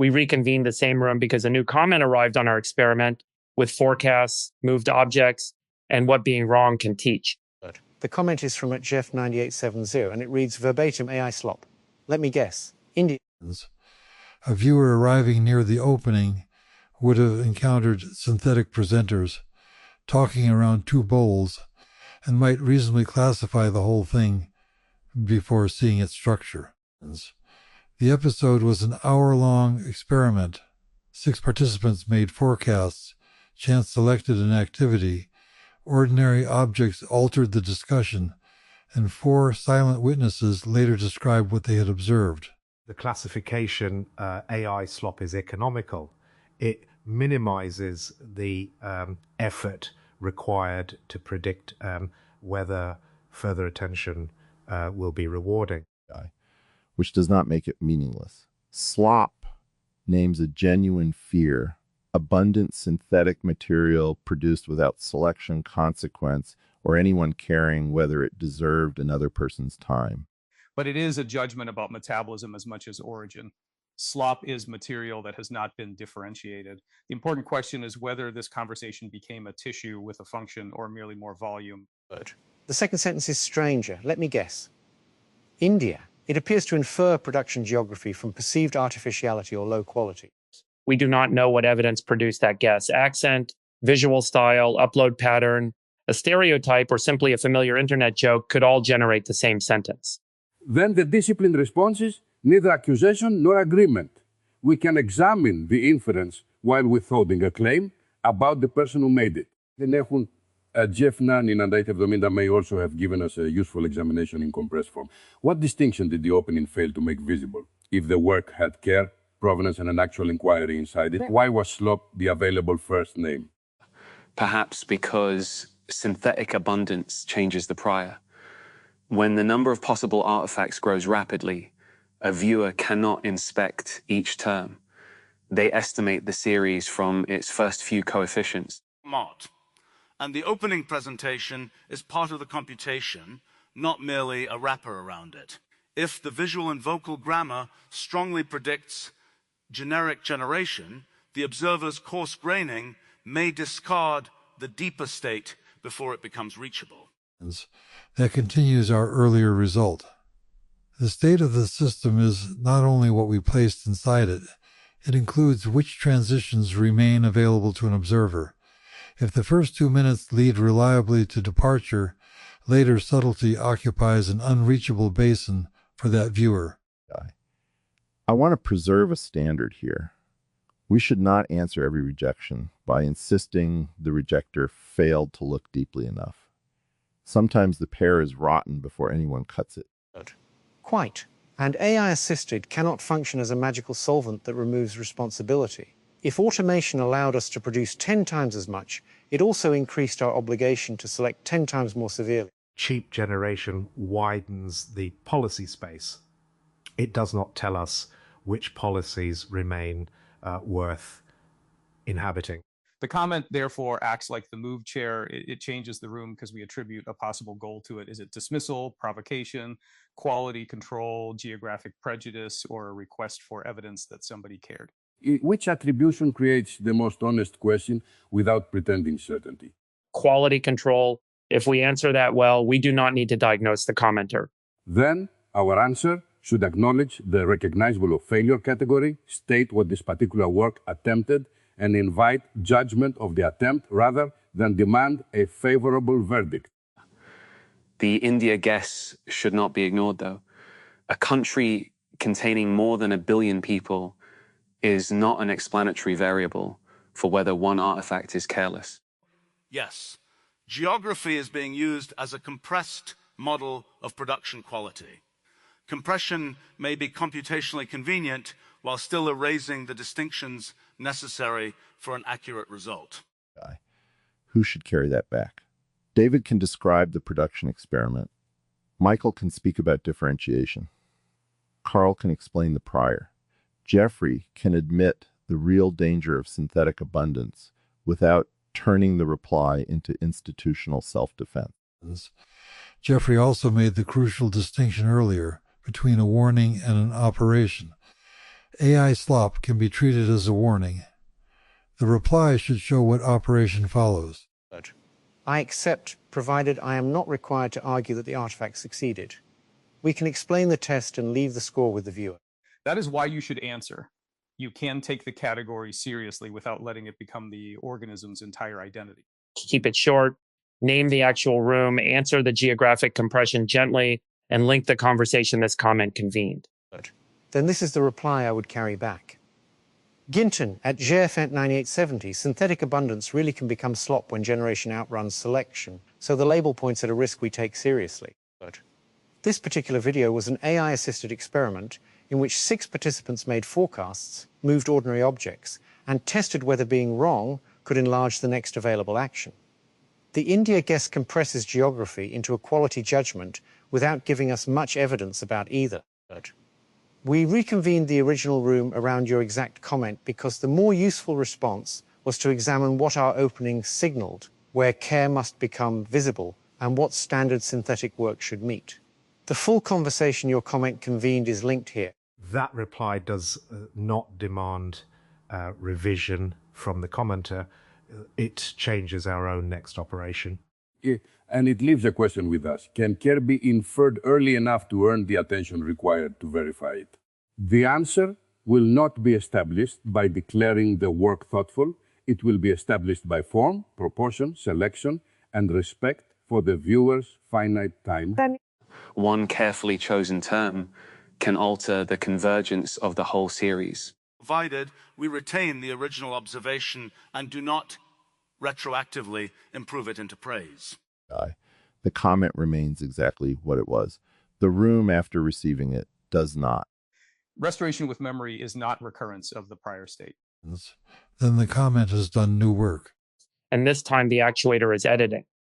We reconvened the same room because a new comment arrived on our experiment with forecasts, moved objects, and what being wrong can teach. The comment is from at s260823e27, and it reads verbatim AI slop. Let me guess. India. A viewer arriving near the opening would have encountered synthetic presenters talking around two bowls and might reasonably classify the whole thing before seeing its structure. The episode was an hour-long experiment. 6 participants made forecasts, chance selected an activity, ordinary objects altered the discussion, and 4 silent witnesses later described what they had observed. The classification AI slop is economical. It minimizes the effort required to predict whether further attention will be rewarding. Which does not make it meaningless. Slop names a genuine fear, abundant synthetic material produced without selection, consequence, or anyone caring whether it deserved another person's time. But it is a judgment about metabolism as much as origin. Slop is material that has not been differentiated. The important question is whether this conversation became a tissue with a function or merely more volume. The second sentence is stranger. Let me guess. India. It appears to infer production geography from perceived artificiality or low quality. We do not know what evidence produced that guess. Accent, visual style, upload pattern, a stereotype, or simply a familiar internet joke could all generate the same sentence. Then the disciplined responses, neither accusation nor agreement. We can examine the inference while withholding a claim about the person who made it. Jeff Nunn in Andaita may also have given us a useful examination in compressed form. What distinction did the opening fail to make visible? If the work had care, provenance, and an actual inquiry inside it, why was slop the available first name? Perhaps because synthetic abundance changes the prior. When the number of possible artifacts grows rapidly, a viewer cannot inspect each term. They estimate the series from its first few coefficients. And the opening presentation is part of the computation, not merely a wrapper around it. If the visual and vocal grammar strongly predicts generic generation, the observer's coarse graining may discard the deeper state before it becomes reachable. That continues our earlier result. The state of the system is not only what we placed inside it, it includes which transitions remain available to an observer. If the first 2 minutes lead reliably to departure, later subtlety occupies an unreachable basin for that viewer. I want to preserve a standard here. We should not answer every rejection by insisting the rejector failed to look deeply enough. Sometimes the pear is rotten before anyone cuts it. Quite. And AI-assisted cannot function as a magical solvent that removes responsibility. If automation allowed us to produce 10 times as much, it also increased our obligation to select 10 times more severely. Cheap generation widens the policy space. It does not tell us which policies remain worth inhabiting. The comment, therefore, acts like the move chair. It changes the room because we attribute a possible goal to it. Is it dismissal, provocation, quality control, geographic prejudice, or a request for evidence that somebody cared? Which attribution creates the most honest question without pretending certainty? Quality control. If we answer that well, we do not need to diagnose the commenter. Then our answer should acknowledge the recognizable of failure category, state what this particular work attempted, and invite judgment of the attempt rather than demand a favorable verdict. The India guess should not be ignored, though. A country containing more than 1 billion people is not an explanatory variable for whether one artifact is careless. Yes, geography is being used as a compressed model of production quality. Compression may be computationally convenient while still erasing the distinctions necessary for an accurate result. Who should carry that back? David can describe the production experiment. Michael can speak about differentiation. Karl can explain the prior. Geoffrey can admit the real danger of synthetic abundance without turning the reply into institutional self-defense. Geoffrey also made the crucial distinction earlier between a warning and an operation. AI slop can be treated as a warning. The reply should show what operation follows. I accept, provided I am not required to argue that the artifact succeeded. We can explain the test and leave the score with the viewer. That is why you should answer. You can take the category seriously without letting it become the organism's entire identity. Keep it short, name the actual room, answer the geographic compression gently, and link the conversation this comment convened. Then this is the reply I would carry back. Ginton, at s260823e27, synthetic abundance really can become slop when generation outruns selection, so the label points at a risk we take seriously. This particular video was an AI-assisted experiment in which 6 participants made forecasts, moved ordinary objects, and tested whether being wrong could enlarge the next available action. The India guess compresses geography into a quality judgment without giving us much evidence about either. We reconvened the original room around your exact comment because the more useful response was to examine what our opening signaled, where care must become visible, and what standard synthetic work should meet. The full conversation your comment convened is linked here. That reply does not demand revision from the commenter. It changes our own next operation. Yeah, and it leaves a question with us. Can care be inferred early enough to earn the attention required to verify it? The answer will not be established by declaring the work thoughtful. It will be established by form, proportion, selection, and respect for the viewer's finite time. One carefully chosen term can alter the convergence of the whole series. Provided we retain the original observation and do not retroactively improve it into praise. The comment remains exactly what it was. The room after receiving it does not. Restoration with memory is not recurrence of the prior state. Then the comment has done new work. And this time the actuator is editing.